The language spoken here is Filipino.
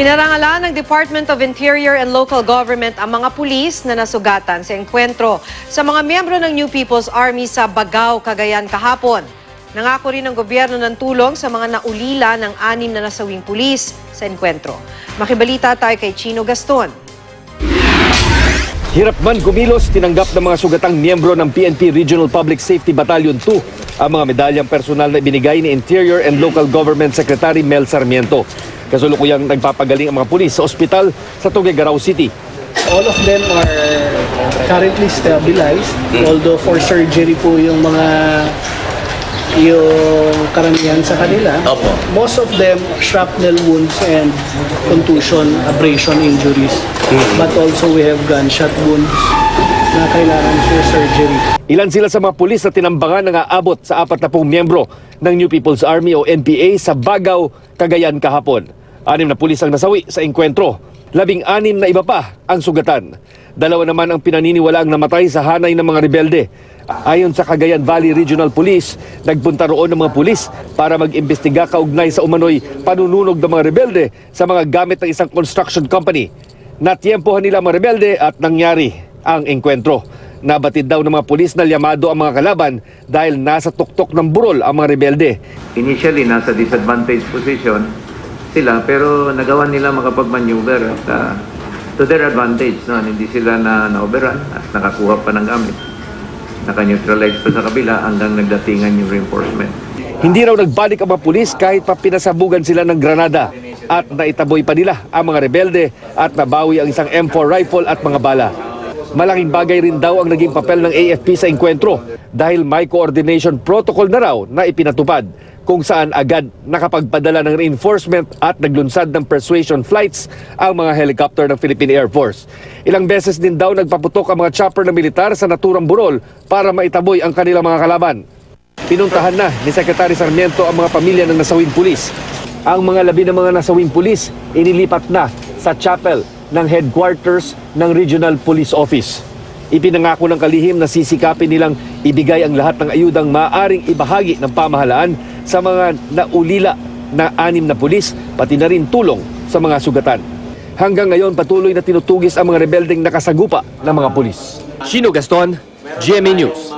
Pinarangalan ng Department of Interior and Local Government ang mga pulis na nasugatan sa engkwentro sa mga miyembro ng New People's Army sa Bagao, Cagayan kahapon. Nangako rin ng gobyerno ng tulong sa mga naulila ng 6 na nasawing pulis sa engkwentro. Makibalita tayo kay Chino Gaston. Hirap man kumilos, tinanggap ng mga sugatang miyembro ng PNP Regional Public Safety Battalion 2 ang mga medalyang personal na ibinigay ni Interior and Local Government Secretary Mel Sarmiento. Kasulukuyang nagpapagaling ang mga pulis sa ospital sa Tuguegarao City. All of them are currently stabilized, although for surgery po yung karamihan sa kanila. Opo. Most of them shrapnel wounds and contusion, abrasion injuries. But also we have gunshot wounds na kailangan for surgery. Ilan sila sa mga pulis na tinambangan na aabot sa 40 miyembro ng New People's Army o NPA sa Bagao, Cagayan kahapon. 6 na pulis ang nasawi sa engkwentro. 16 na iba pa ang sugatan. 2 naman ang pinaniniwalaang namatay sa hanay ng mga rebelde. Ayon sa Cagayan Valley Regional Police, nagpunta roon ng mga pulis para mag-imbestiga kaugnay sa umano'y panununog ng mga rebelde sa mga gamit ng isang construction company. Natyempohan nila mga rebelde at nangyari ang engkwentro. Nabatid daw ng mga pulis na liyamado ang mga kalaban dahil nasa tuktok ng burol ang mga rebelde. Initially, nasa disadvantaged position sila pero nagawa nila makapag-maneuver at to their advantage. No? Hindi sila na-overrun at nakakuha pa ng gamit. Naka-neutralize pa sa kabila hanggang nagdatingan yung reinforcement. Hindi raw nagbalik ang mga pulis kahit pa pinasabugan sila ng granada at naitaboy pa nila ang mga rebelde at nabawi ang isang M4 rifle at mga bala. Malaking bagay rin daw ang naging papel ng AFP sa engkwentro dahil may coordination protocol na raw na ipinatupad kung saan agad nakapagpadala ng reinforcement at naglunsad ng persuasion flights ang mga helicopter ng Philippine Air Force. Ilang beses din daw nagpaputok ang mga chopper ng militar sa naturang burol para maitaboy ang kanilang mga kalaban. Pinuntahan na ni Secretary Sarmiento ang mga pamilya ng nasawing pulis. Ang mga labi ng mga nasawing pulis inilipat na sa chapel ng headquarters ng Regional Police Office. Ipinangako ng kalihim na sisikapin nilang ibigay ang lahat ng ayudang maaaring ibahagi ng pamahalaan sa mga naulila na 6 na pulis, pati na rin tulong sa mga sugatan. Hanggang ngayon patuloy na tinutugis ang mga rebeldeng nakasagupa ng mga pulis. Chino Gaston, GMA News.